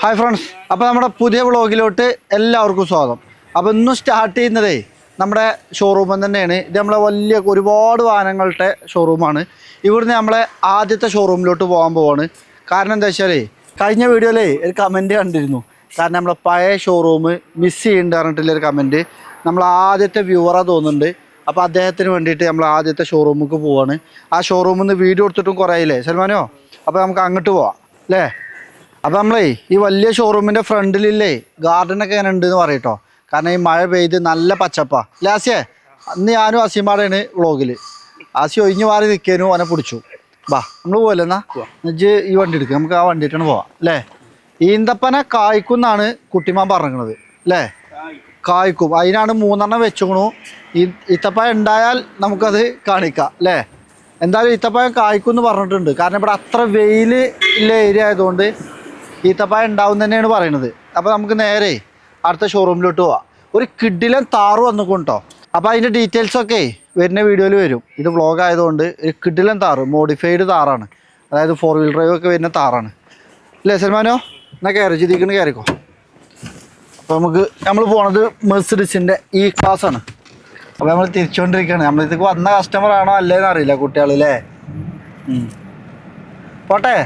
Hi friends, അപ്പോൾ നമ്മുടെ പുതിയ വ്ളോഗിലോട്ട് എല്ലാവർക്കും സ്വാഗതം. അപ്പോൾ ഇന്ന് സ്റ്റാർട്ട് ചെയ്യുന്നതേ നമ്മുടെ ഷോറൂമിൽ തന്നെയാണ്. ഇത് നമ്മളെ വലിയ ഒരുപാട് വാഹനങ്ങളുടെ ഷോറൂമാണ്. ഇവിടുന്ന് നമ്മളെ ആദ്യത്തെ ഷോറൂമിലോട്ട് പോകാൻ പോവാണ്. കാരണം എന്താ വെച്ചാൽ കഴിഞ്ഞ വീഡിയോയിലേ ഒരു കമൻറ്റ് കണ്ടിരുന്നു. കാരണം നമ്മളെ പഴയ ഷോറൂം മിസ് ചെയ്യുന്നുണ്ട് പറഞ്ഞിട്ടുള്ളൊരു കമൻറ്റ് നമ്മൾ ആദ്യത്തെ വ്യൂവറാണ് തോന്നുന്നുണ്ട്. അപ്പോൾ അദ്ദേഹത്തിന് വേണ്ടിയിട്ട് നമ്മൾ ആദ്യത്തെ ഷോറൂമിലേക്ക് പോവാണ്. ആ ഷോറൂമിൽ നിന്ന് വീഡിയോ എടുത്തിട്ടും കുറേ ആയില്ലേ സൽമാനോ? അപ്പോൾ നമുക്ക് അങ്ങോട്ട് പോവാം അല്ലേ? അപ്പോൾ നമ്മളേ ഈ വലിയ ഷോറൂമിൻ്റെ ഫ്രണ്ടിലില്ലേ ഗാർഡനൊക്കെ എങ്ങനെ ഉണ്ടെന്ന് പറയട്ടോ. കാരണം ഈ മഴ പെയ്ത് നല്ല പച്ചപ്പാ. ലാസ്യേ അന്ന് ഞാനും അസീമാടെയാണ് വ്ളോഗിൽ. ആസി ഒഴിഞ്ഞു മാറി നിൽക്കാനും അവനെ പിടിച്ചു. ബാ നമ്മൾ പോകല്ലേ എന്നാ എന്നുവെച്ച് ഈ വണ്ടി എടുക്കുക, നമുക്ക് ആ വണ്ടിയിട്ടാണ് പോവാം അല്ലേ? ഈന്തപ്പന കായ്ക്കുന്നാണ് കുട്ടിമാൻ പറഞ്ഞിരിക്കണത് അല്ലേ? കായ്ക്കും, അതിനാണ് 3 വെച്ചുക്കണു. ഈത്തപ്പഴം ഉണ്ടായാൽ നമുക്കത് കാണിക്കാം അല്ലേ? എന്തായാലും ഈത്തപ്പഴം കായ്ക്കും എന്ന് പറഞ്ഞിട്ടുണ്ട്. കാരണം ഇവിടെ അത്ര വെയിൽ ഉള്ള ഏരിയ ആയതുകൊണ്ട് ഈത്തപ്പഴം ഉണ്ടാവും തന്നെയാണ് പറയണത്. അപ്പോൾ നമുക്ക് നേരെ അടുത്ത ഷോറൂമിലോട്ട് പോവാം. ഒരു കിഡിലൻ താറ് വന്നിക്കൊണ്ടോ. അപ്പോൾ അതിൻ്റെ ഡീറ്റെയിൽസൊക്കെ വരുന്ന വീഡിയോയിൽ വരും. ഇത് വ്ളോഗ് ആയതുകൊണ്ട് ഒരു കിഡിലൻ താറ്, മോഡിഫൈഡ് താറാണ്. അതായത് 4 വീൽ ഡ്രൈവ് ഒക്കെ വരുന്ന താറാണ് അല്ലേ സൽമാനോ? എന്നാൽ കയറി ചിരിക്കണ് കയറിക്കോ. അപ്പോൾ നമ്മൾ പോണത് മെർസിഡീസിൻ്റെ ഈ ക്ലാസ്സാണ്. അപ്പോൾ നമ്മൾ തിരിച്ചുകൊണ്ടിരിക്കുകയാണ്. നമ്മളിതിക്ക് വന്ന കസ്റ്റമറാണോ അല്ലേന്ന് അറിയില്ല കുട്ടികളല്ലേ. പോട്ടെ,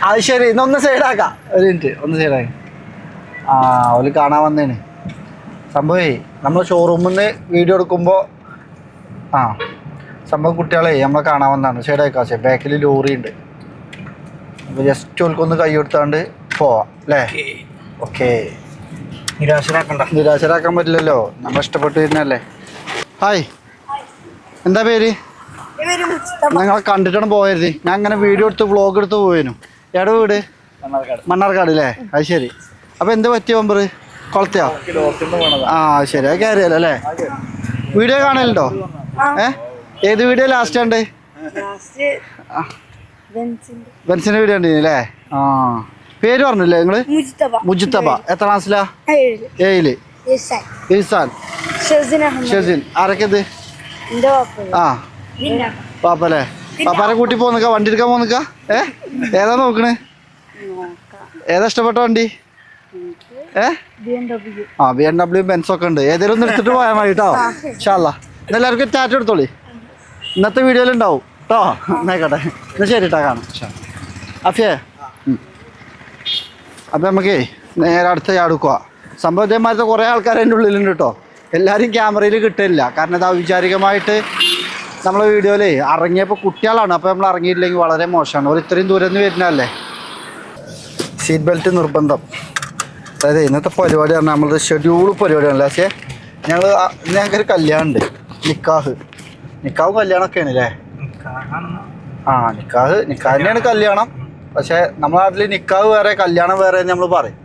അത് ശരി. ഇന്നൊന്ന് സൈഡാക്കാം, ഒരു മിനിറ്റ് ഒന്ന് സൈഡാക്കാം. അവര് കാണാൻ വന്നേന് സംഭവേ. നമ്മൾ ഷോറൂമിൽ നിന്ന് വീഡിയോ എടുക്കുമ്പോൾ സംഭവം കുട്ടികളെ നമ്മളെ കാണാൻ വന്നതാണ്. സൈഡാക്കാം. പക്ഷേ ബാക്കിൽ ലോറി ഉണ്ട്. അപ്പോൾ ജസ്റ്റ് ഓൽക്കൊന്ന് കൈ കൊടുത്താണ്ട് പോവാം അല്ലേ? ഓക്കെ, നിരാശരാക്കാൻ പറ്റില്ലല്ലോ, നമ്മൾ ഇഷ്ടപ്പെട്ട് വരുന്നല്ലേ. ഹായ്, എന്താ പേര്? ഞങ്ങളെ കണ്ടിട്ടാണ് പോയത്. ഞാൻ അങ്ങനെ വീഡിയോ എടുത്ത് വ്ളോഗ് എടുത്ത് പോയേനു. എവിടെ വീട്? മണ്ണാർക്കാട് അല്ലേ? അത് ശരി. അപ്പോൾ എന്ത് പറ്റിയ ബമ്പർ കൊളത്തിയോ? ശരി, അത് കയറിയല്ലോ അല്ലേ? വീഡിയോ കാണലുണ്ടോ? ഏത് വീഡിയോ ലാസ്റ്റ് ഉണ്ട്? ബെൻസിന്റെ വീഡിയോ ഉണ്ട് അല്ലേ? പേര് പറഞ്ഞില്ലേ നിങ്ങള്? മുജിത്തബ. എത്ര ക്ലാസ്സിലാ? 7. ഇസാൻ, ഷെസിൻ. ആരൊക്കെ ഇത്? പാപ്പല്ലേ? പാപ്പാരെ കൂട്ടി പോന്നിക്ക, വണ്ടി എടുക്കാൻ പോന്നിക്ക. ഏതാ നോക്കണേ? ഏതാ ഇഷ്ടപ്പെട്ട വണ്ടി? BMW ബെൻസൊക്കെ ഉണ്ട്. ഏതെങ്കിലും ഒന്ന് എടുത്തിട്ട് പോയാൽ മതി കേട്ടോ. ഇൻഷാല്ലാ. എല്ലാവർക്കും ടാറ്റ എടുത്തോളി. ഇന്നത്തെ വീഡിയോയിലുണ്ടാവും കേട്ടോ. എന്നായിക്കോട്ടെ, എന്നാ ശരി കേട്ടോ, കാണാം. അഫിയേ, അപ്പം നമുക്കേ നേരെ അടുത്ത ചാടുക്കുക. സംഭവം ഇതേമാരത്തെ കുറേ ആൾക്കാർ അതിൻ്റെ ഉള്ളിലുണ്ട് കേട്ടോ. എല്ലാവരും ക്യാമറയിൽ കിട്ടില്ല. കാരണം ഇത് ഔപചാരികമായിട്ട് നമ്മളെ വീഡിയോയിൽ ഇറങ്ങിയപ്പോൾ കുട്ടികളാണ്. അപ്പോൾ നമ്മൾ ഇറങ്ങിയില്ലെങ്കിൽ വളരെ മോശമാണ്. ഒരു ഇത്രയും ദൂരം നിന്ന് വരുന്നതല്ലേ. സീറ്റ് ബെൽറ്റ് നിർബന്ധം. അതായത് ഇന്നത്തെ പരിപാടി പറഞ്ഞാൽ നമ്മളത് ഷെഡ്യൂൾ പരിപാടിയാണല്ലോ. പക്ഷേ ഞങ്ങൾക്കൊരു കല്യാണം ഉണ്ട്. നിക്കാഹ് കല്യാണമൊക്കെയാണ് അല്ലേ? നിക്കാഹിനെയാണ് കല്യാണം. പക്ഷേ നമ്മുടെ നാട്ടിൽ നിക്കാഹ് വേറെ കല്യാണം വേറെ നമ്മൾ പറയും.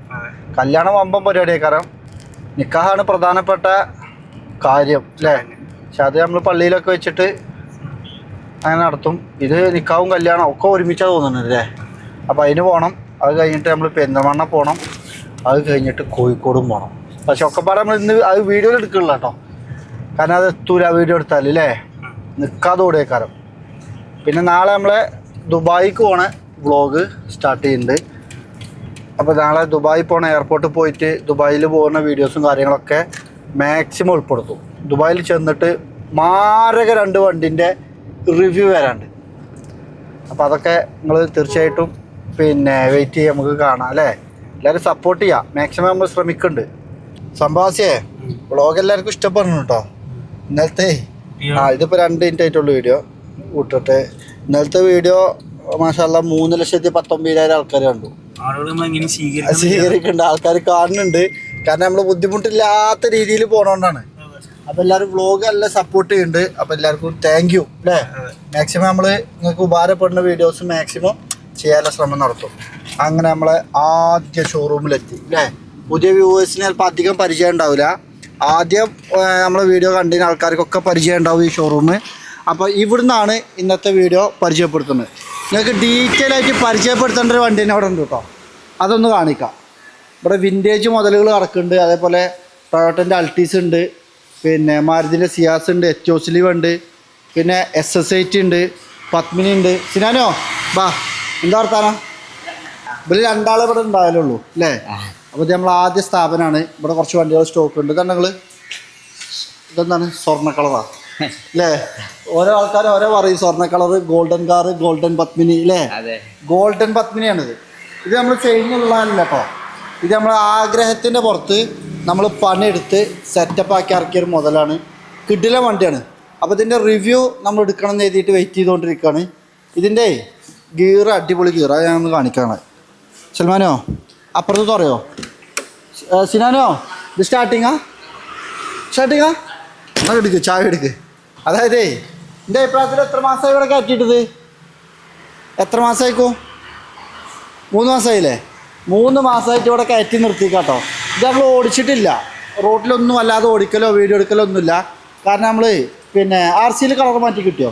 കല്യാണം വമ്പം പരിപാടിയാണ്. കാരണം നിക്കാഹാണ് പ്രധാനപ്പെട്ട കാര്യം അല്ലേ? പക്ഷെ അത് നമ്മൾ പള്ളിയിലൊക്കെ വെച്ചിട്ട് അങ്ങനെ നടത്തും. ഇത് നിക്കാവും കല്യാണം ഒക്കെ ഒരുമിച്ചാണ് തോന്നുന്നത് അല്ലേ? അപ്പോൾ അതിന് പോകണം. അത് കഴിഞ്ഞിട്ട് നമ്മൾ പെരിന്തൽമണ്ണ പോകണം. അത് കഴിഞ്ഞിട്ട് കോഴിക്കോടും പോകണം. പക്ഷെ ഒക്കെപ്പാടെ നമ്മൾ ഇന്ന് അത് വീഡിയോയിൽ എടുക്കണില്ല കേട്ടോ. കാരണം അത് എത്തൂല വീഡിയോ എടുത്താൽ അല്ലേ? നിൽക്കാതെ ഓടിയേക്കാരം. പിന്നെ നാളെ നമ്മളെ ദുബായിക്ക് പോണ വ്ളോഗ് സ്റ്റാർട്ട് ചെയ്യുന്നുണ്ട്. അപ്പോൾ നാളെ ദുബായി പോണ എയർപോർട്ടിൽ പോയിട്ട് ദുബായിൽ പോകുന്ന വീഡിയോസും കാര്യങ്ങളൊക്കെ മാക്സിമം ഉൾപ്പെടുത്തും. ദുബായിൽ ചെന്നിട്ട് മാരക 2 വണ്ടിൻ്റെ റിവ്യൂ വരാണ്ട്. അപ്പോൾ അതൊക്കെ നിങ്ങൾ തീർച്ചയായിട്ടും പിന്നെ വെയിറ്റ് ചെയ്യാൻ നമുക്ക് കാണാം അല്ലേ? എല്ലാവരും സപ്പോർട്ട് ചെയ്യാം. മാക്സിമം നമ്മൾ ശ്രമിക്കുന്നുണ്ട്. സംഭാസ്യേ വ്ളോഗ് എല്ലാവർക്കും ഇഷ്ടപ്പെടുന്നു കേട്ടോ. ഇന്നലത്തെ ഇതിപ്പോൾ 2 മിനിറ്റ് ആയിട്ടുള്ള വീഡിയോ വിട്ടിട്ട്. ഇന്നലത്തെ വീഡിയോ മാഷാല്ലാ 3,19,000 ആൾക്കാർ കണ്ടു. സ്വീകരിക്കുന്നുണ്ട്, ആൾക്കാർ കാണുന്നുണ്ട്. കാരണം നമ്മൾ ബുദ്ധിമുട്ടില്ലാത്ത രീതിയിൽ പോകണോണ്ടാണ്. അപ്പോൾ എല്ലാവരും വ്ളോഗ് എല്ലാം സപ്പോർട്ട് ചെയ്യുന്നുണ്ട്. അപ്പോൾ എല്ലാവർക്കും താങ്ക് യു അല്ലേ? മാക്സിമം നമ്മൾ നിങ്ങൾക്ക് ഉപകാരപ്പെടുന്ന വീഡിയോസ് മാക്സിമം ചെയ്യാനുള്ള ശ്രമം നടത്തും. അങ്ങനെ നമ്മളെ ആദ്യ ഷോറൂമിലെത്തി അല്ലേ? പുതിയ വ്യൂവേഴ്സിന് ചിലപ്പോൾ അധികം പരിചയം ഉണ്ടാവില്ല. ആദ്യം നമ്മളെ വീഡിയോ കണ്ടതിന് ആൾക്കാർക്കൊക്കെ പരിചയം ഉണ്ടാവും ഈ ഷോറൂം. അപ്പോൾ ഇവിടുന്നാണ് ഇന്നത്തെ വീഡിയോ പരിചയപ്പെടുത്തുന്നത്. നിങ്ങൾക്ക് ഡീറ്റെയിൽ ആയിട്ട് പരിചയപ്പെടുത്തേണ്ട ഒരു വണ്ടി തന്നെ അവിടെ ഉണ്ട് കേട്ടോ. അതൊന്ന് കാണിക്കാം. ഇവിടെ വിൻറ്റേജ് മുതലുകൾ കിടക്കുന്നുണ്ട്. അതേപോലെ ടൊയോട്ടൻ്റെ അൾട്ടീസ് ഉണ്ട്, പിന്നെ മാരുതിൻ്റെ സിയാസ് ഉണ്ട്, എച്ചോസ്ലിവ് ഉണ്ട്, പിന്നെ SS80 ഉണ്ട്, പത്മിനി ഉണ്ട്. സിനാനോ ബാ, എന്താ വർത്താനം? ഇവര് രണ്ടാളെ ഇവിടെ ഉണ്ടായാലുള്ളൂ അല്ലേ? അപ്പോൾ ഇത് നമ്മൾ ആദ്യ സ്ഥാപനമാണ്. ഇവിടെ കുറച്ച് വണ്ടികൾ സ്റ്റോക്ക് ഉണ്ട്. ഇതാണ് നിങ്ങൾ ഇതെന്താണ്? സ്വർണ്ണ കളറാ അല്ലേ? ഓരോ ആൾക്കാർ ഓരോ പറയും സ്വർണ്ണ colour, golden car, golden Padmini അല്ലേ? ഗോൾഡൻ പത്മിനിയാണിത്. ഇത് നമ്മൾ ചെയ്യുന്നുള്ളതല്ല കേട്ടോ. ഇത് നമ്മൾ ആഗ്രഹത്തിൻ്റെ പുറത്ത് നമ്മൾ പണിയെടുത്ത് സെറ്റപ്പ് ആക്കി ഇറക്കിയൊരു മുതലാണ്. കിടില വണ്ടിയാണ്. അപ്പോൾ ഇതിൻ്റെ റിവ്യൂ നമ്മൾ എടുക്കണം എന്ന് എഴുതിയിട്ട് വെയിറ്റ് ചെയ്തുകൊണ്ടിരിക്കുകയാണ്. ഇതിൻ്റെ ഗിയർ അടിപൊളി ഗിയർ, അത് ഞാനൊന്ന് കാണിക്കാണ്. സൽമാനോ അപ്പുറത്ത് തുറയോ? സിനാനോ ഇത് സ്റ്റാർട്ടിങ്ങാ എന്നാൽ എടുക്ക്, ചായ എടുക്ക്. അതായത് എൻ്റെ അഭിപ്രായത്തിൽ എത്ര മാസമായി ഇവിടെ കയറ്റിയിട്ടത്? എത്ര മാസമായിക്കും? 3 മാസമായില്ലേ? 3 മാസമായിട്ട് ഇവിടെ കയറ്റി നിർത്തിക്കാട്ടോ. ഇത് നമ്മൾ ഓടിച്ചിട്ടില്ല, റോഡിലൊന്നും അല്ലാതെ ഓടിക്കലോ വീഡിയോ എടുക്കലോ ഒന്നുമില്ല. കാരണം നമ്മൾ പിന്നെ RC കളർ മാറ്റി കിട്ടിയോ?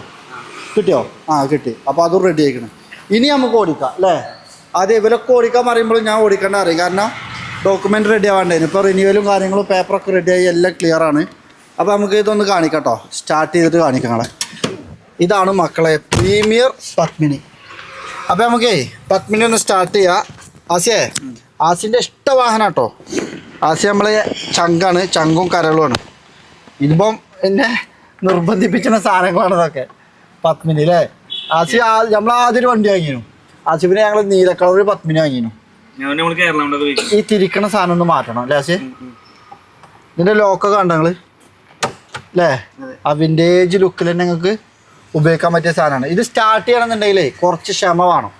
ആ കിട്ടി. അപ്പോൾ അതും റെഡി ആയിക്കണം. ഇനി നമുക്ക് ഓടിക്കാം അല്ലേ? ആദ്യം ഇവരൊക്കെ ഓടിക്കാൻ പറയുമ്പോൾ ഞാൻ ഓടിക്കേണ്ട അറിയാം. കാരണം ഡോക്യുമെൻ്റ് റെഡി ആവേണ്ടതിന് ഇപ്പോൾ റിന്യൂവലും കാര്യങ്ങളും പേപ്പറൊക്കെ റെഡിയായി എല്ലാം ക്ലിയറാണ്. അപ്പോൾ നമുക്ക് ഇതൊന്ന് കാണിക്കാം. സ്റ്റാർട്ട് ചെയ്തിട്ട് കാണിക്കാം. ഇതാണ് മക്കളെ പ്രീമിയർ പത്മിനി. അപ്പോൾ നമുക്ക് പത്മിനി ഒന്ന് സ്റ്റാർട്ട് ചെയ്യാം. ആസിൻ്റെ ഇഷ്ട വാഹനം കേട്ടോ. ആസി നമ്മളെ ചങ്കാണ്, ചങ്കും കരളുമാണ്. ഇതിപ്പം എന്നെ നിർബന്ധിപ്പിക്കുന്ന സാധനങ്ങളാണ് ഇതൊക്കെ. പത്മിനി അല്ലേ? ആസി നമ്മൾ ആദ്യം ഒരു വണ്ടി വാങ്ങിയിരുന്നു. ആസിഫിന് ഞങ്ങൾ നീല കളർ പത്മിനി വാങ്ങിയിരുന്നു. ഈ തിരിക്കണ സാധനം ഒന്ന് മാറ്റണം അല്ലേ ആസി? ഇതിൻ്റെ ലോക്കൊക്കെ കണ്ടോ നിങ്ങൾ അല്ലേ? ആ വിൻറ്റേജ് ലുക്കിൽ തന്നെ നിങ്ങൾക്ക് ഉപയോഗിക്കാൻ പറ്റിയ സാധനമാണ്. ഇത് സ്റ്റാർട്ട് ചെയ്യണമെന്നുണ്ടെങ്കിൽ കുറച്ച് ക്ഷമ വേണം.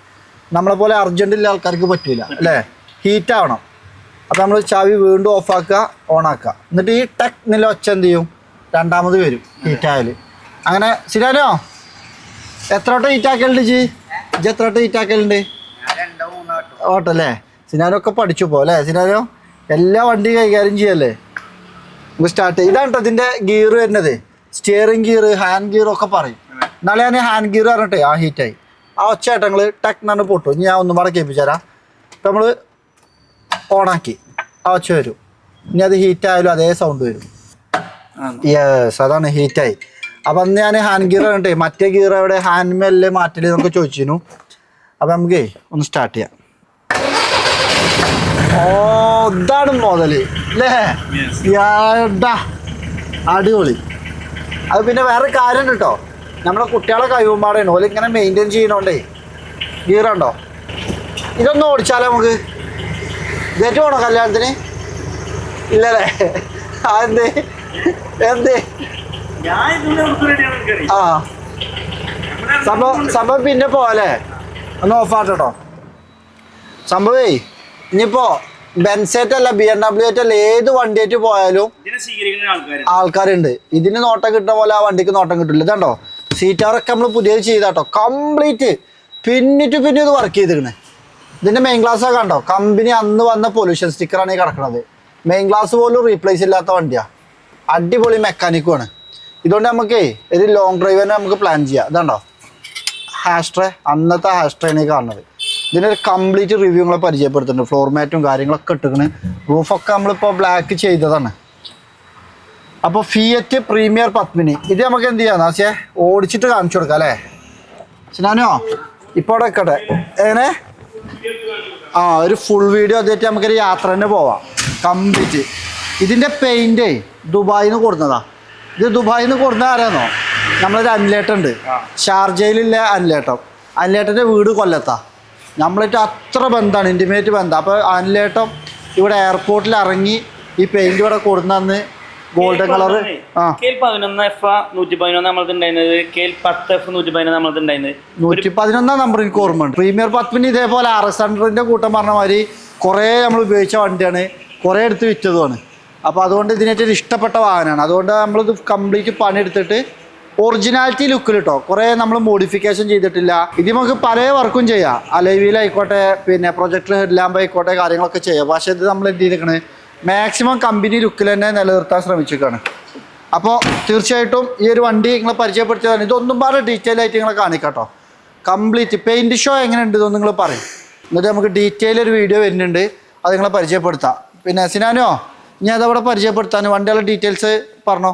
നമ്മളെ പോലെ അർജൻറ്റുള്ള ആൾക്കാർക്ക് പറ്റില്ല അല്ലേ? ഹീറ്റ് ആവണം. അപ്പോൾ നമ്മൾ ചാവി വീണ്ടും ഓഫാക്കുക, ഓണാക്കുക. എന്നിട്ട് ഈ ടെക് നില ഒച്ച എന്ത് ചെയ്യും? രണ്ടാമത് വരും ഹീറ്റായാൽ. അങ്ങനെ സിനാനോ എത്ര വട്ടം ഹീറ്റാക്കലുണ്ട്? ഇജ്ജ് എത്ര വട്ടം ഹീറ്റാക്കലുണ്ട്? ഓട്ടോ അല്ലേ? സിനാനൊക്കെ പഠിച്ചു പോ അല്ലേ? സിനാനോ എല്ലാ വണ്ടിയും കൈകാര്യം ചെയ്യല്ലേ? നമുക്ക് സ്റ്റാർട്ട് ചെയ്യാം. ഇതാണ് കേട്ടോ ഇതിൻ്റെ ഗിയർ വരുന്നത്. സ്റ്റിയറിംഗ് ഗിയർ, ഹാൻഡ് ഗിയർ ഒക്കെ പറയും. എന്നാലും ഞാൻ ഹാൻഡ് ഗിയർ പറഞ്ഞിട്ടേ ആ ഹീറ്റായി. ആ ഒച്ചയായിട്ട് ഞങ്ങൾ ടെക് നന്ന് പൊട്ടു. ഇനി ഞാൻ ഒന്നും പാടെ കേൾപ്പിച്ചു തരാം. ഇപ്പം നമ്മൾ ഓണാക്കി ആ ഒച്ച വരും. ഇനി അത് ഹീറ്റായാലും അതേ സൗണ്ട് വരും. യെസ്, അതാണ് ഹീറ്റായി. അപ്പം അന്ന് ഞാൻ ഹാൻഡ് ഗിയർ പറഞ്ഞിട്ടേ മറ്റേ ഗിയർ അവിടെ ഹാൻഡ് മേലേ മാറ്റല് നമുക്ക് ചോദിച്ചിരുന്നു. അപ്പം നമുക്ക് ഒന്ന് സ്റ്റാർട്ട് ചെയ്യാം. ഓ ഇതാണ് മുതൽ അല്ലേ? യാടാ അടിപൊളി. അത് പിന്നെ വേറെ കാര്യം കേട്ടോ, നമ്മുടെ കുട്ടികളെ കഴിവുമ്പാടാണ് ഓല് ഇങ്ങനെ മെയിൻറ്റെയിൻ ചെയ്യണോണ്ടേ. ഗിയറുണ്ടോ? ഇതൊന്നും ഓടിച്ചാലോ നമുക്ക്? ഇതേറ്റ് പോണോ കല്യാണത്തിന്? ഇല്ലല്ലേ? എന്തേ ആ സംഭവം പിന്നെ പോവല്ലേ? ഒന്ന് ഓഫാട്ടോ സംഭവേ. ഇനിയിപ്പോ ബെൻസേറ്റ് അല്ല BMW അല്ല ഏത് വണ്ടിയായിട്ട് പോയാലും ആൾക്കാരുണ്ട്. ഇതിന് നോട്ടം കിട്ടുന്ന പോലെ ആ വണ്ടിക്ക് നോട്ടം കിട്ടില്ല. ഇതാണ്ടോ സീറ്റാറൊക്കെ നമ്മൾ പുതിയത് ചെയ്താട്ടോ, കംപ്ലീറ്റ് പിന്നിട്ട് പിന്നെ ഇത് വർക്ക് ചെയ്തിരിക്കണേ. ഇതിൻ്റെ മെയിൻ ഗ്ലാസ് ഒക്കെ കണ്ടോ? കമ്പനി അന്ന് വന്ന പൊല്യൂഷൻ സ്റ്റിക്കറാണ് ഈ കിടക്കുന്നത്. മെയിൻ ഗ്ലാസ് പോലും റീപ്ലേസ് ഇല്ലാത്ത വണ്ടിയാണ്. അടിപൊളി മെക്കാനിക്കുമാണ്. ഇതുകൊണ്ട് നമുക്ക് ഒരു ലോങ് ഡ്രൈവിന് നമുക്ക് പ്ലാൻ ചെയ്യാം. ഇതാണ്ടോ ഹാഷ്ട്രേ, അന്നത്തെ ഹാഷ്ട്രേനെ കാണുന്നത്. ഇതിനൊരു കംപ്ലീറ്റ് റിവ്യൂ നിങ്ങളെ പരിചയപ്പെടുത്തുന്നുണ്ട്. ഫ്ലോർ മാറ്റും കാര്യങ്ങളൊക്കെ ഇട്ടിക്കണ്. റൂഫൊക്കെ നമ്മളിപ്പോൾ ബ്ലാക്ക് ചെയ്തതാണ്. അപ്പോൾ ഫിയറ്റ് പ്രീമിയർ പത്മിനി ഇത് നമുക്ക് എന്ത് ചെയ്യാം? ആശയെ ഓടിച്ചിട്ട് കാണിച്ചു കൊടുക്കാം അല്ലേ? സിനാനോ ഇപ്പോൾ അവിടെ വെക്കട്ടെ. എങ്ങനെ ഒരു ഫുൾ വീഡിയോ അതായിട്ട് നമുക്കൊരു യാത്ര തന്നെ പോവാം കംപ്ലീറ്റ്. ഇതിൻ്റെ പെയിൻറ്റേ ദുബായിൽ നിന്ന് കൊടുക്കുന്നതാ. ഇത് ദുബായിൽ നിന്ന് കൊടുക്കുന്ന ആരാന്നോ? നമ്മളൊരു അനിലേട്ടൻ ഉണ്ട്, ഷാർജയിലുള്ള അനിലേട്ടൻ്റെ വീട് കൊല്ലത്താ. നമ്മളായിട്ട് അത്ര ബന്ധമാണ്, ഇൻറ്റിമേറ്റ് ബന്ധം. അപ്പോൾ അനിലേട്ടം ഇവിടെ എയർപോർട്ടിൽ ഇറങ്ങി ഈ പെയിൻറ്റ് ഇവിടെ കൊടുന്നന്ന് ഗോൾഡൻ കളർ 111 നമ്പർ എനിക്ക് ഓർമ്മയുണ്ട്. പ്രീമിയർ പത്മിനി ഇതേപോലെ RS100ൻ്റെ കൂട്ടം പറഞ്ഞ മാതിരി കുറേ നമ്മൾ ഉപയോഗിച്ച വണ്ടിയാണ്, കുറേ എടുത്ത് വിറ്റതുമാണ്. അപ്പോൾ അതുകൊണ്ട് ഇതിനേറ്റൊരു ഇഷ്ടപ്പെട്ട വാഹനമാണ്. അതുകൊണ്ട് നമ്മളിത് കംപ്ലീറ്റ് പണിയെടുത്തിട്ട് ഒറിജിനാലിറ്റി ലുക്കിൽ കേട്ടോ, കുറേ നമ്മൾ മോഡിഫിക്കേഷൻ ചെയ്തിട്ടില്ല. ഇത് നമുക്ക് പല വർക്കും ചെയ്യാം. അലൈവിയിലായിക്കോട്ടെ, പിന്നെ പ്രൊജക്ടർ ഹെഡ് ലാമ്പ് ആയിക്കോട്ടെ, കാര്യങ്ങളൊക്കെ ചെയ്യാം. പക്ഷേ ഇത് നമ്മൾ എന്ത് ചെയ്തിരിക്കണേ മാക്സിമം കമ്പനി ലുക്കിൽ തന്നെ നിലനിർത്താൻ ശ്രമിച്ചിരിക്കുകയാണ്. അപ്പോൾ തീർച്ചയായിട്ടും ഈ ഒരു വണ്ടി നിങ്ങളെ പരിചയപ്പെടുത്തിയതാണ്. ഇതൊന്നും പാടെ ഡീറ്റെയിൽ ആയിട്ട് നിങ്ങളെ കാണിക്കാട്ടോ. കംപ്ലീറ്റ് പെയിൻറ് ഷോ എങ്ങനെയുണ്ട് ഇതൊന്നും നിങ്ങൾ പറയും. എന്നിട്ട് നമുക്ക് ഡീറ്റെയിൽ ഒരു വീഡിയോ വരുന്നുണ്ട്, അത് നിങ്ങളെ പരിചയപ്പെടുത്താം. പിന്നെ സിനാനോ ഞാൻ അതവിടെ പരിചയപ്പെടുത്താൻ വണ്ടികളുടെ ഡീറ്റെയിൽസ് പറഞ്ഞോ.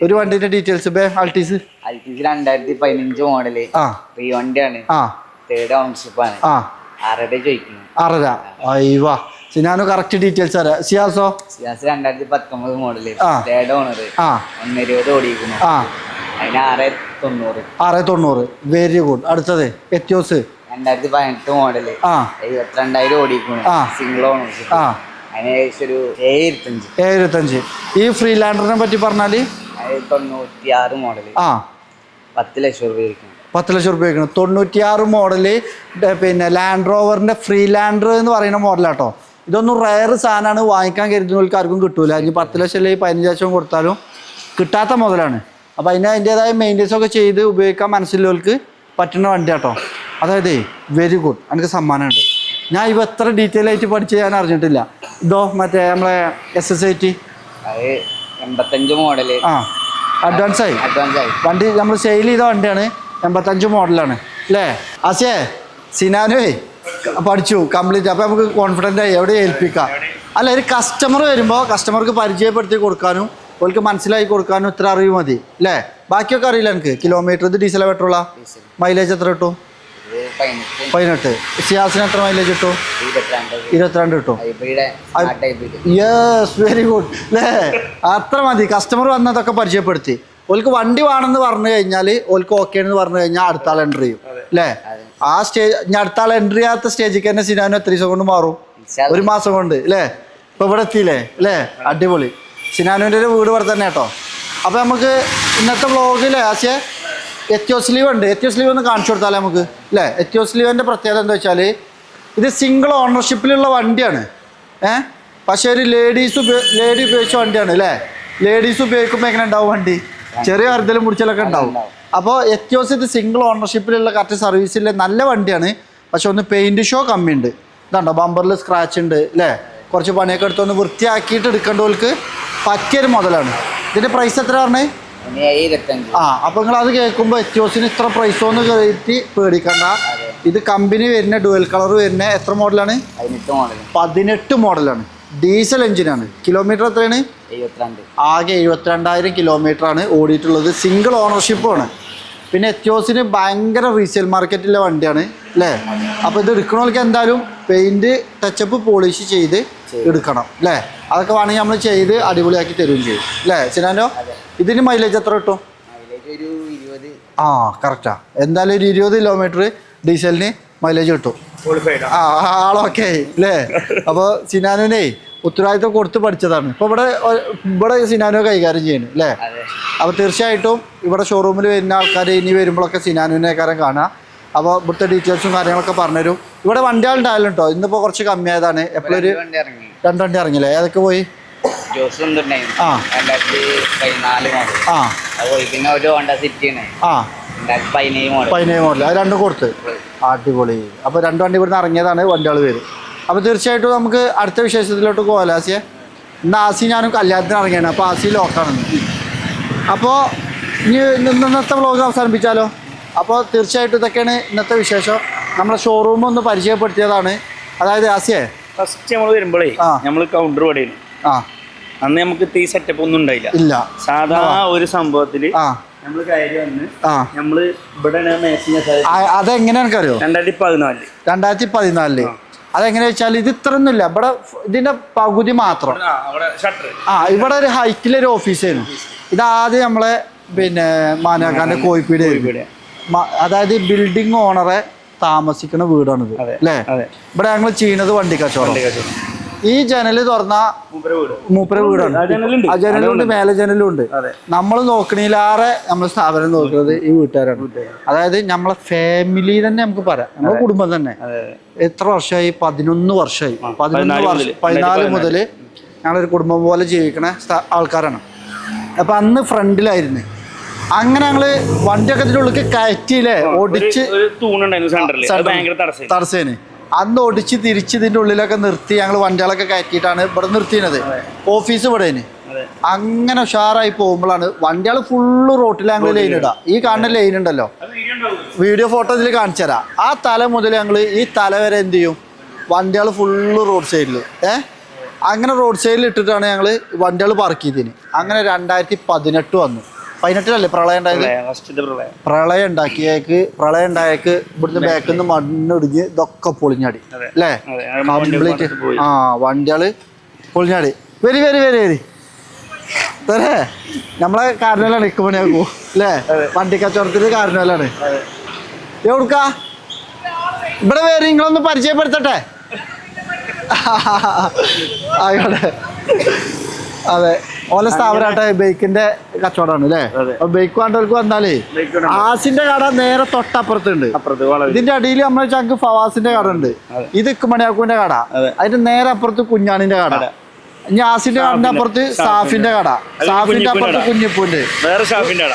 ഒരു വണ്ടിന്റെ ഡീറ്റെയിൽസ് ആൾട്ടീസ് 2015 മോഡല് വണ്ടിയാണ്. തേർഡ് ഓണർഷിപ്പ് ആണ്. 6.5 ചോദിക്കുന്നു. 6.5. അയ്യവാ സിനാനു കറക്റ്റ് ഡീറ്റെയിൽസ് അറിയാം. സിയാസ് 2019 മോഡല് തേർഡ് ഓണർ 120 ഓടിക്കുന്നു. അതിന് 690. Very good. അടുത്തത് എത്തിയോസ് 2018 മോഡല് 72,000 ഓടിക്കുന്നു. Single ownership. അതിന് ഏകദേശം ഒരു 75. ഈ ഫ്രീലാൻഡറിനെ പറ്റി പറഞ്ഞാല് 96 മോഡല് 10 ലക്ഷം രൂപ. 10 ലക്ഷം രൂപ 96 മോഡല്. പിന്നെ ലാൻഡ് റോവറിന്റെ ഫ്രീലാൻഡർ എന്ന് പറയുന്ന മോഡലാട്ടോ. ഇതൊന്നും റയർ സാധനമാണ്. വാങ്ങിക്കാൻ കരുതുന്നവർക്ക് ആർക്കും കിട്ടൂല. ഇനി 10 ലക്ഷം അല്ലെങ്കിൽ 15 ലക്ഷം കൊടുത്താലും കിട്ടാത്ത മുതലാണ്. അപ്പോൾ അതിൻ്റെതായ മെയിൻ്റെനൻസ് ഒക്കെ ചെയ്ത് ഉപയോഗിക്കാൻ മനസ്സിലുള്ളവർക്ക് പറ്റുന്ന വണ്ടി കേട്ടോ. അതായത് വെരി ഗുഡ്. എനിക്ക് സമ്മാനമുണ്ട്. ഞാൻ ഇവ എത്ര ഡീറ്റെയിൽ ആയിട്ട് പഠിച്ച് ഞാൻ അറിഞ്ഞിട്ടില്ല. ഇതോ മറ്റേ നമ്മളെ SSIT 85 മോഡല് അഡ്വാൻസ് ആയി വണ്ടി. നമ്മൾ സെയിൽ ചെയ്ത വണ്ടിയാണ്. 85 മോഡലാണ് അല്ലേ ആസിയേ? സിനാനുവേ പഠിച്ചു കംപ്ലീറ്റ്. അപ്പോൾ നമുക്ക് കോൺഫിഡൻ്റ് ആയി എവിടെ ഏൽപ്പിക്കാം. അല്ല, ഒരു കസ്റ്റമർ വരുമ്പോൾ കസ്റ്റമർക്ക് പരിചയപ്പെടുത്തി കൊടുക്കാനും ഓൾക്ക് മനസ്സിലാക്കി കൊടുക്കാനും ഇത്ര അറിവ് മതി അല്ലേ? ബാക്കിയൊക്കെ അറിയില്ല എനിക്ക്. കിലോമീറ്റർ ഇത് ഡീസലോ പെട്രോളാ? മൈലേജ് എത്ര കിട്ടും? 18. സിയാസിന് എത്ര മൈലേജ് കിട്ടും? 22 കിട്ടും. യെസ്, വെരി ഗുഡ് അല്ലേ? അത്ര മതി. കസ്റ്റമർ വന്നതൊക്കെ പരിചയപ്പെടുത്തി ഓൾക്ക് വണ്ടി വേണമെന്ന് പറഞ്ഞു കഴിഞ്ഞാൽ ഓൾക്ക് ഓക്കെ എന്ന് പറഞ്ഞു കഴിഞ്ഞാൽ അടുത്ത ആൾ എൻട്രി ചെയ്യും അല്ലേ? ആ സ്റ്റേജ് ഞാൻ അടുത്ത ആൾ എൻട്രി ചെയ്യാത്ത സ്റ്റേജിൽ തന്നെ സിനാനു എത്ര ദിവസം കൊണ്ട് മാറും? 1 മാസം കൊണ്ട് അല്ലേ? ഇപ്പൊ ഇവിടെ എത്തിയില്ലേ അല്ലേ? അടിപൊളി. സിനാനുവിൻ്റെ ഒരു വീട് ഇവിടെ തന്നെ കേട്ടോ. അപ്പോൾ നമുക്ക് ഇന്നത്തെ വ്ളോഗിൽ ആശയ എത്തിയോസ് ലീവ് ഉണ്ട്. എത്തിയോസ് ലീവ് ഒന്ന് കാണിച്ചു കൊടുത്താലേ നമുക്ക് അല്ലേ? എത്തിയോസ് ലീവിൻ്റെ പ്രത്യേകത എന്താ വെച്ചാൽ ഇത് സിംഗിൾ ഓണർഷിപ്പിലുള്ള വണ്ടിയാണ്. പക്ഷേ ഒരു ലേഡി ഉപയോഗിച്ച വണ്ടിയാണ് അല്ലേ? ലേഡീസ് ഉപയോഗിക്കുമ്പോൾ എങ്ങനെ ഉണ്ടാവും വണ്ടി? ചെറിയ അറുതലും മുടിച്ചലൊക്കെ ഉണ്ടാവും. അപ്പോൾ എത്തിയോസ് ഇത് സിംഗിൾ ഓണർഷിപ്പിലുള്ള കറക്റ്റ് സർവീസിലെ നല്ല വണ്ടിയാണ്. പക്ഷെ ഒന്ന് പെയിൻറ് ഷോ കമ്മിയുണ്ട്. ഇതാണ്ടോ ബമ്പറിൽ സ്ക്രാച്ച് ഉണ്ട് അല്ലേ? കുറച്ച് പണിയൊക്കെ എടുത്തൊന്ന് വൃത്തിയാക്കിയിട്ട് എടുക്കേണ്ടവർക്ക് പറ്റിയൊരു മുതലാണ്. ഇതിൻ്റെ പ്രൈസ് എത്ര പറഞ്ഞേ? 25. അപ്പോൾ നിങ്ങൾ അത് കേൾക്കുമ്പോൾ എത്തിയോസിന് ഇത്ര പ്രൈസോന്ന് കയറ്റി പേടിക്കണ്ട. ഇത് കമ്പനി വരുന്ന ഡുവൽ കളർ വരുന്ന എത്ര മോഡലാണ്? 18 മോഡലാണ്. ഡീസൽ എഞ്ചിനാണ്. കിലോമീറ്റർ എത്രയാണ്? 72. ആകെ 72,000 കിലോമീറ്ററാണ് ഓടിയിട്ടുള്ളത്. സിംഗിൾ ഓണർഷിപ്പുമാണ്. പിന്നെ എത്തിയോസിന് ഭയങ്കര റീസെയിൽ മാർക്കറ്റിലെ വണ്ടിയാണ് അല്ലേ? അപ്പോൾ ഇത് എടുക്കണവർക്ക് എന്തായാലും പെയിൻറ് ടച്ചപ്പ് പോളിഷ് ചെയ്ത് എടുക്കണം അല്ലേ? അതൊക്കെ വേണമെങ്കിൽ നമ്മൾ ചെയ്ത് അടിപൊളിയാക്കി തരുകയും ചെയ്യും അല്ലേ സിനാനോ? ഇതിന് മൈലേജ് എത്ര കിട്ടും? കറക്റ്റാ. എന്തായാലും ഒരു 20 കിലോമീറ്റർ ഡീസലിന് മൈലേജ് കിട്ടും. ആളൊക്കെ അല്ലേ? അപ്പോൾ സിനാനുവിനെ ഉത്തരവാദിത്വം കൊടുത്ത് പഠിച്ചതാണ്. ഇപ്പോൾ ഇവിടെ സിനാനോ കൈകാര്യം ചെയ്യുന്നു അല്ലേ? അപ്പോൾ തീർച്ചയായിട്ടും ഇവിടെ ഷോറൂമിൽ വരുന്ന ആൾക്കാർ ഇനി വരുമ്പോഴൊക്കെ സിനാനുവിനെ കാര്യം കാണുക. അപ്പോൾ ഇവിടുത്തെ ഡീറ്റെയിൽസും കാര്യങ്ങളൊക്കെ പറഞ്ഞുതരും. ഇവിടെ വണ്ടികളുണ്ടായാലും കേട്ടോ. ഇന്നിപ്പോൾ കുറച്ച് കമ്മിയായതാണ്. എപ്പോഴും ഒരു 2 വണ്ടി ഇറങ്ങില്ലേ? ഏതൊക്കെ പോയി? പിന്നെ ഒരു ഹോണ്ട സിറ്റി 17 മോഡൽ. അത് 2 കൊടുത്ത് അടിപൊളി. അപ്പോൾ 2 വണ്ടി ഇവിടുന്ന് ഇറങ്ങിയതാണ്. വണ്ടികൾ വരും. അപ്പോൾ തീർച്ചയായിട്ടും നമുക്ക് അടുത്ത വിശേഷത്തിലോട്ട് പോകാം. ആസിയെ ഇന്ന് ആസി ഞാനും കല്യാണത്തിന് ഇറങ്ങിയാണ്. അപ്പോൾ ആസി ലോക്കാണ്. അപ്പോൾ ഇനി ഇന്നത്തെ വ്ളോഗ് അവസാനിപ്പിച്ചാലോ? അപ്പോൾ തീർച്ചയായിട്ടും ഇതൊക്കെയാണ് ഇന്നത്തെ വിശേഷം. നമ്മുടെ ഷോറൂം ഒന്ന് പരിചയപ്പെടുത്തിയതാണ്. അതായത് ആസിയെ ഫസ്റ്റ് നമ്മൾ വരുമ്പോഴേ നമ്മൾ കൗണ്ടർ പടയുന്നു. അന്ന് നമുക്ക് ഈ സെറ്റപ്പ് ഒന്നും ഉണ്ടായില്ല. ഇല്ല. സാധാ ഒരു സംഭവത്തില് നമ്മള് കയറി വന്ന് നമ്മള് ഇവിടെ അതെങ്ങനെ എനിക്കറിയോ? 2014 അതെങ്ങനെ വെച്ചാൽ ഇത് ഇത്രയൊന്നുമില്ല. ഇവിടെ ഇതിന്റെ പകുതി മാത്രം. ഇവിടെ ഒരു ഹൈറ്റിലൊരു ഓഫീസായിരുന്നു. ഇതാദ്യം നമ്മളെ പിന്നെ മാനാക്കാന്റെ കോഴിപ്പീട്. അതായത് ബിൽഡിംഗ് ഓണറെ താമസിക്കുന്ന വീടാണിത് അല്ലേ? ഇവിടെ ഞങ്ങൾ ചെയ്യുന്നത് വണ്ടി കച്ചവടം. ഈ ജനല് തുറന്ന മൂപ്പര വീടാണ്. ആ ജനലുണ്ട്, മേലെ ജനലും ഉണ്ട്. നമ്മൾ നോക്കണേലേറെ നമ്മൾ സ്ഥാപനം നോക്കുന്നത് ഈ വീട്ടുകാരാണ്. അതായത് നമ്മളെ ഫാമിലി തന്നെ നമുക്ക് പറയാം. നമ്മളെ കുടുംബം തന്നെ. എത്ര വർഷമായി? 11 വർഷമായി. 14 മുതൽ ഞങ്ങളൊരു കുടുംബം പോലെ ജീവിക്കണ ആൾക്കാരാണ്. അപ്പൊ അന്ന് ഫ്രണ്ടിലായിരുന്നു. അങ്ങനെ ഞങ്ങള് വണ്ടിയൊക്കെ ഇതിന്റെ ഉള്ളിൽ കയറ്റിയില്ലേ? ഒടിച്ച് തടസ്സേന് അന്ന് ഒടിച്ച് തിരിച്ച് ഇതിന്റെ ഉള്ളിലൊക്കെ നിർത്തി ഞങ്ങൾ വണ്ടികളൊക്കെ കയറ്റിയിട്ടാണ് ഇവിടെ നിർത്തിയത്. ഓഫീസ് ഇവിടേന്. അങ്ങനെ ഉഷാറായി പോകുമ്പോഴാണ് വണ്ടികൾ ഫുള്ള് റോട്ടിൽ ഞങ്ങൾ ലൈൻ ഇടാം. ഈ കാണുന്ന ലൈൻ ഉണ്ടല്ലോ, വീഡിയോ ഫോട്ടോ ഇതിൽ കാണിച്ചു തരാം. ആ തല മുതൽ ഞങ്ങൾ ഈ തല വരെ എന്ത് ചെയ്യും? വണ്ടികൾ ഫുള്ള് റോഡ് സൈഡിൽ അങ്ങനെ റോഡ് സൈഡിൽ ഇട്ടിട്ടാണ് ഞങ്ങൾ വണ്ടികൾ പാർക്ക് ചെയ്തതിന്. അങ്ങനെ 2018 വന്നു. 18-ലല്ലേ പ്രളയം ഉണ്ടായത്? ഫസ്റ്റത്തെ പ്രളയം. പ്രളയം ഉണ്ടായേക്ക് ഇവിടുന്ന് ബാക്കിൽ നിന്ന് മണ്ണിടിഞ്ഞ് ഇതൊക്കെ പൊളിഞ്ഞാടി അല്ലേ? കംപ്ലീറ്റ് വണ്ടികള് പൊളിഞ്ഞാടി. വരി തരേ നമ്മളെ കാരണവല്ലാണ് ഇക്കുമണിയാക്കൂ അല്ലേ? വണ്ടി കച്ചവടത്തിന് കാരണവല്ലാണ്. എവിടുക്കാ ഇവിടെ വേറെ നിങ്ങളൊന്ന് പരിചയപ്പെടുത്തട്ടെ. ആയിക്കോട്ടെ. അതെ, ഓല സ്ഥാപനമാട്ടെ ബൈക്കിന്റെ കച്ചവടമാണ് അല്ലേ? ബൈക്ക് വേണ്ടവർക്ക് വന്നാലേ ആസിന്റെ കട നേരെ തൊട്ടപ്പുറത്തുണ്ട്. ഇതിന്റെ അടിയിൽ നമ്മളെ ചങ്ക് ഫവാസിന്റെ കട ഉണ്ട്. ഇത് ഇക്കുമണിയാക്കൂന്റെ കട. അതിന്റെ നേരെ അപ്പുറത്ത് കുഞ്ഞാണിന്റെ കട. ഇനി ആസിന്റെ കടന്റെ അപ്പുറത്ത് സാഫിന്റെ കട. സാഫിന്റെ അപ്പുറത്ത്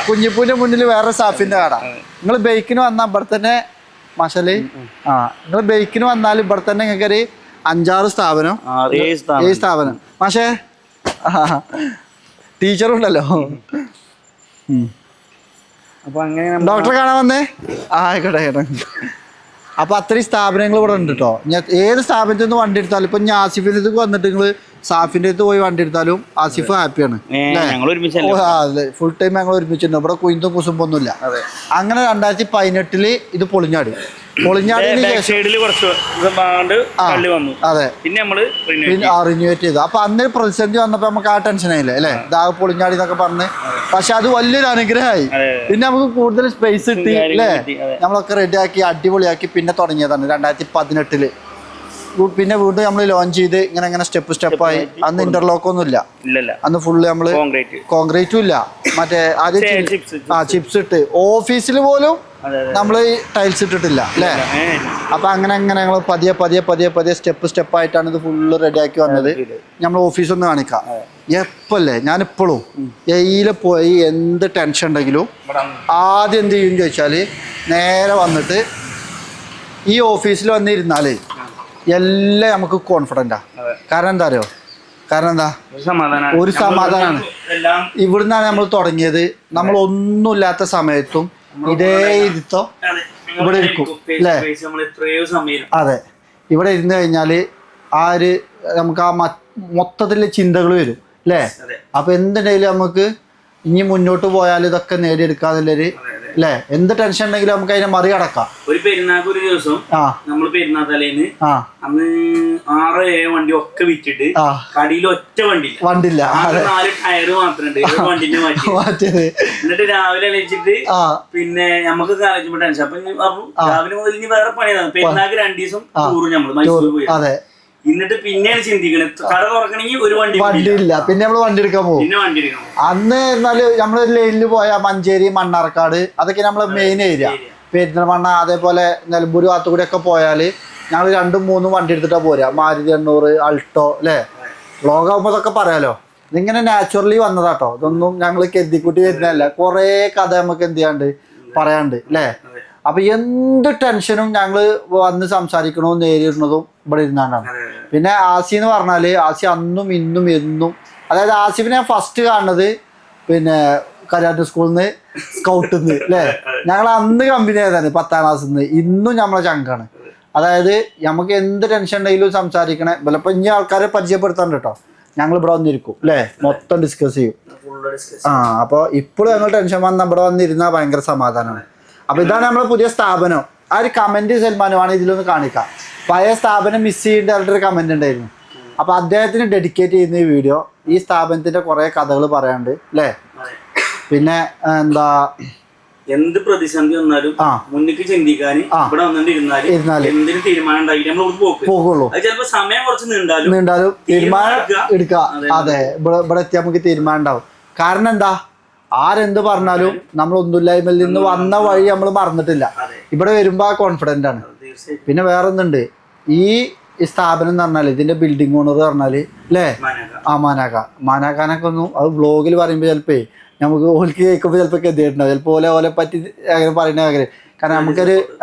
കുഞ്ഞിപ്പൂന്റെ മുന്നിൽ വേറെ സാഫിന്റെ കട. നിങ്ങൾ ബൈക്കിന് വന്നാൽ ഇവിടെ തന്നെ മഷല് നിങ്ങൾ ബൈക്കിന് വന്നാൽ ഇവിടെ തന്നെ നിങ്ങൾക്ക് ഒരു 5-6 സ്ഥാപനം 7 സ്ഥാപനം. പക്ഷേ ടീച്ചറും ഉണ്ടല്ലോ. ഡോക്ടറെ കാണാൻ വന്നേ? ആയിക്കോട്ടെ. അപ്പൊ അത്രയും സ്ഥാപനങ്ങൾ ഇവിടെ ഉണ്ട് കേട്ടോ. ഞാൻ ഏത് സ്ഥാപനത്തിൽ നിന്ന് വണ്ടി എടുത്താലും ഇപ്പൊ ഞാൻ ആസിഫിന്റെ അടുത്ത് വന്നിട്ട് നിങ്ങൾ സാഫിന്റെ അടുത്ത് പോയി വണ്ടി എടുത്താലും ആസിഫ് ഹാപ്പിയാണ്. അതെ, ഫുൾ ടൈം ഞങ്ങൾ ഒരുമിച്ചിട്ടുണ്ട്. ഇവിടെ കുയിന്തും കുസുമ്പൊന്നുമില്ല. അങ്ങനെ 2018 ഇത് പൊളിഞ്ഞാടി. അതെ, പിന്നെ റിന്യൂവേറ്റ് ചെയ്തു. അപ്പൊ അന്ന് പ്രതിസന്ധി വന്നപ്പോ നമുക്ക് ആ ടെൻഷൻ ആയില്ലേ അല്ലെ? ഇതാ പൊളിഞ്ഞാടി എന്നൊക്കെ പറഞ്ഞ്. പക്ഷെ അത് വലിയൊരു അനുഗ്രഹമായി. പിന്നെ നമുക്ക് കൂടുതൽ സ്പേസ് കിട്ടി അല്ലേ? നമ്മളൊക്കെ റെഡിയാക്കി അടിപൊളിയാക്കി പിന്നെ തുടങ്ങിയതാണ് 2018. പിന്നെ വീണ്ടും നമ്മൾ ലോഞ്ച് ചെയ്ത് ഇങ്ങനെ സ്റ്റെപ്പായി. അന്ന് ഇന്റർലോക്ക് ഒന്നും ഇല്ല. അന്ന് ഫുള്ള് നമ്മള് കോൺക്രീറ്റും ഇല്ല. മറ്റേ ആദ്യം ചിപ്സ് ഇട്ട് ഓഫീസിൽ പോലും നമ്മള് ടൈൽസ് ഇട്ടിട്ടില്ല അല്ലേ? അപ്പൊ അങ്ങനെ ഞങ്ങൾ പതിയെ സ്റ്റെപ്പായിട്ടാണ് ഇത് ഫുള്ള് റെഡിയാക്കി വന്നത്. നമ്മൾ ഓഫീസ് ഒന്ന് കാണിക്കാം. എപ്പല്ലേ ഞാനിപ്പോഴും എയില് പോയി എന്ത് ടെൻഷൻ ഉണ്ടെങ്കിലും ആദ്യം എന്ത് ചെയ്യും ചോദിച്ചാല് നേരെ വന്നിട്ട് ഈ ഓഫീസിൽ വന്നിരുന്നാല് എല്ലാം നമുക്ക് കോൺഫിഡന്റാ. കാരണം എന്താ അറിയോ? കാരണം എന്താ? ഒരു സമാധാനമാണ്. ഇവിടുന്നാണ് നമ്മൾ തുടങ്ങിയത്. നമ്മൾ ഒന്നുമില്ലാത്ത സമയത്തും ഇതേ ഇരുത്തോ ഇവിടെ ഇരിക്കും അല്ലേ? അതെ, ഇവിടെ ഇരുന്ന് കഴിഞ്ഞാല് നമുക്ക് ആ മൊത്തത്തില് ചിന്തകൾ വരും അല്ലേ? അപ്പൊ എന്തുണ്ടെങ്കിലും നമുക്ക് ഇനി മുന്നോട്ട് പോയാൽ ഇതൊക്കെ നേടിയെടുക്കാന്നുള്ളൊരു അല്ലേ? എന്ത് ടെൻഷൻ ഉണ്ടെങ്കിലും നമുക്ക് അതിനെ മറികടക്കാം. ഒരു പെരുന്നാൾക്ക് ഒരു ദിവസം നമ്മള് പെരുന്നാൾ തലേന്ന് അന്ന് 6-7 വണ്ടി ഒക്കെ വിറ്റിട്ട് കടയിൽ ഒറ്റ വണ്ടിയില്ല. 4 ടയറ് മാത്രമുണ്ട്. വണ്ടിന്റെ മാറ്റിയത്. എന്നിട്ട് രാവിലെ എണീച്ചിട്ട് പിന്നെ നമുക്ക് കാലേജ് ടെൻഷൻ. അപ്പൊ രാവിലെ മുതൽ ഇനി വേറെ പണിയാണ്. പെരുന്നാൾക്ക് 2 ദിവസം ടൂറ് നമ്മള് മൈസൂർ പോയി. എന്നിട്ട് പിന്നെയാണ് ചിന്തിക്കണത് കട തുറക്കണമെങ്കിൽ ഒരു വണ്ടി ഇല്ല. പിന്നെ നമ്മള് വണ്ടി എടുക്കാൻ പോകും. അന്ന് എന്നാല് നമ്മള് ലൈനിൽ പോയ മഞ്ചേരി, മണ്ണാർക്കാട് അതൊക്കെ നമ്മളെ മെയിൻ ഏരിയ. പെരിന്തൽമണ്ണ അതേപോലെ നിലമ്പൂർ ഭാഗത്തുകൂടി ഒക്കെ പോയാല് ഞങ്ങൾ 2-3 വണ്ടി എടുത്തിട്ടാ പോരാ. മാരുതി 800, അൾട്ടോ അല്ലേ? ലോങ് ആകുമ്പോ ഇതൊക്കെ പറയാലോ. ഇതിങ്ങനെ നാച്ചുറലി വന്നതാട്ടോ. ഇതൊന്നും ഞങ്ങൾ കരുതിക്കൂട്ടി വരുന്നതല്ല. കുറെ കഥ നമുക്ക് എന്ത് ചെയ്യാണ്ട് പറയാണ്ട് അല്ലേ? അപ്പൊ എന്ത് ടെൻഷനും ഞങ്ങള് വന്ന് സംസാരിക്കണോ നേരിടുന്നതും ഇവിടെ ഇരുന്നാണ്ടാണ്. പിന്നെ ആസി എന്ന് പറഞ്ഞാല് ആസി അന്നും ഇന്നും എന്നും, അതായത് ആസിഫിനെ ഞാൻ ഫസ്റ്റ് കാണുന്നത് പിന്നെ കരാട്ടെ സ്കൂളിൽ നിന്ന് സ്കൗട്ടിൽ നിന്ന് അല്ലേ? ഞങ്ങൾ അന്ന് കമ്പനി ആയതാണ് 10ാം ക്ലാസ്സിൽ നിന്ന്. ഇന്നും നമ്മളെ ചങ്കാണ്. അതായത് നമുക്ക് എന്ത് ടെൻഷൻ ഉണ്ടെങ്കിലും സംസാരിക്കണേ. ചിലപ്പോൾ ഇനി ആൾക്കാരെ പരിചയപ്പെടുത്താണ്ട് കേട്ടോ. ഞങ്ങൾ ഇവിടെ വന്നിരിക്കും അല്ലേ? മൊത്തം ഡിസ്കസ് ചെയ്യും. അപ്പോൾ ഇപ്പോഴും ഞങ്ങൾ ടെൻഷൻ വന്ന് ഇവിടെ വന്നിരുന്നാൽ ഭയങ്കര സമാധാനമാണ്. അപ്പൊ ഇതാണ് നമ്മളെ പുതിയ സ്ഥാപനം. ആ ഒരു കമന്റ് സൽമാനുമാണ് ഇതിലൊന്ന് കാണിക്കാം. പഴയ സ്ഥാപനം മിസ് ചെയ്യേണ്ട ഒരു കമന്റ് ഉണ്ടായിരുന്നു. അപ്പൊ അദ്ദേഹത്തിന് ഡെഡിക്കേറ്റ് ചെയ്യുന്ന ഈ വീഡിയോ ഈ സ്ഥാപനത്തിന്റെ കുറെ കഥകൾ പറയാണ്ട് അല്ലേ? പിന്നെ എന്താ എന്ത് പ്രതിസന്ധി വന്നാലും മുന്നിക്ക് ചിന്തിക്കാൻ ഇവിടെ വന്നിരുന്നാല് എന്തിനും തീരുമാനം ഉണ്ടാക്കി നമ്മൾ പോകുള്ളൂ. അത് ചിലപ്പോ സമയം കുറച്ച് നീണ്ടാലും തീരുമാനം എടുക്കുക. അതെ, ഇവിടെ എത്തി നമുക്ക് തീരുമാനം ഉണ്ടാവും. കാരണം എന്താ? ആരെന്ത് പറഞ്ഞാലും നമ്മൾ ഒന്നുമില്ലായ്മയിൽ നിന്ന് വന്ന വഴി നമ്മൾ മറന്നിട്ടില്ല. ഇവിടെ വരുമ്പോ കോൺഫിഡന്റ് ആണ്. പിന്നെ വേറെ ഒന്നുണ്ട്. ഈ സ്ഥാപനം എന്ന് പറഞ്ഞാല് ഇതിന്റെ ബിൽഡിംഗ് ഓണർ പറഞ്ഞാല് അല്ലേ? മാനാക്കാനൊക്കെ ഒന്നും അത് ബ്ലോഗിൽ പറയുമ്പോ ചിലപ്പോ നമുക്ക് ഓൽക്ക് കേൾക്കുമ്പോൾ ചിലപ്പോൾ എതിയിട്ടുണ്ടാവും. ചിലപ്പോൾ ഓലെ പറ്റി അങ്ങനെ പറയുന്ന ആഗ്രഹം. കാരണം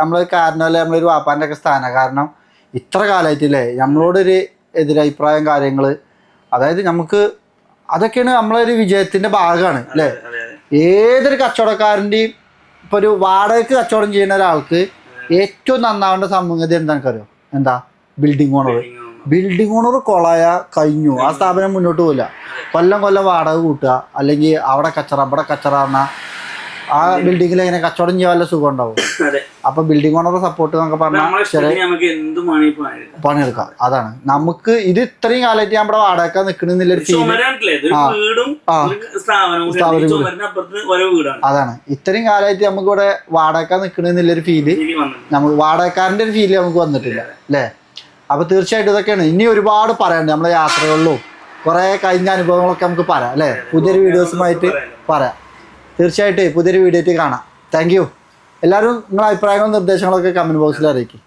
നമ്മളൊരു കാരണമല്ലേ നമ്മളൊരു വാപ്പാൻ്റെ ഒക്കെ സ്ഥാനം. കാരണം ഇത്ര കാലമായിട്ടില്ലേ നമ്മളോടൊരു എതിരഭിപ്രായം കാര്യങ്ങൾ, അതായത് നമുക്ക് അതൊക്കെയാണ് നമ്മളൊരു വിജയത്തിന്റെ ഭാഗമാണ് അല്ലേ? ഏതൊരു കച്ചവടക്കാരൻ്റെയും ഇപ്പൊ ഒരു വാടകയ്ക്ക് കച്ചവടം ചെയ്യുന്ന ഒരാൾക്ക് ഏറ്റവും നന്നാവേണ്ട സംഗതി എന്താ എനിക്കറിയോ? എന്താ? ബിൽഡിംഗ് ഓണർ കൊളായ കഴിഞ്ഞു. ആ സ്ഥാപനം മുന്നോട്ട് പോകില്ല. കൊല്ലം വാടക കൂട്ടുക, അല്ലെങ്കിൽ അവിടെ കച്ചറ ഇവിടെ കച്ചറ പറഞ്ഞാൽ ആ ബിൽഡിങ്ങിൽ എങ്ങനെ കച്ചവടം ചെയ്യാൻ വല്ല സുഖം ഉണ്ടാവും. അതെ. അപ്പൊ ബിൽഡിംഗ് ഓണറുടെ സപ്പോർട്ട് എന്നൊക്കെ പറഞ്ഞാൽ പണിയെടുക്കാം. അതാണ് നമുക്ക് ഇത് ഇത്രയും കാലമായിട്ട് നമ്മുടെ വാടക നിൽക്കണെന്നില്ല. അതാണ് ഇത്രയും കാലമായിട്ട് നമുക്ക് ഇവിടെ വാടക നിൽക്കണെന്നുള്ളൊരു ഫീല്, നമുക്ക് വാടകക്കാരന്റെ ഒരു ഫീല് നമുക്ക് വന്നിട്ടില്ല അല്ലേ. അപ്പൊ തീർച്ചയായിട്ടും ഇതൊക്കെയാണ്. ഇനി ഒരുപാട് പറയാനുണ്ട് നമ്മളെ യാത്രകളിലും കുറെ കഴിഞ്ഞ അനുഭവങ്ങളൊക്കെ നമുക്ക് പറയാം അല്ലേ. പുതിയൊരു വീഡിയോസുമായിട്ട് പറയാം. തീർച്ചയായിട്ടും പുതിയൊരു വീഡിയോ ആയിട്ട് കാണാം. Thank you. എല്ലാവരും നിങ്ങളുടെ അഭിപ്രായങ്ങളും നിർദ്ദേശങ്ങളൊക്കെ കമന്റ് ബോക്സിൽ അറിയിക്കും.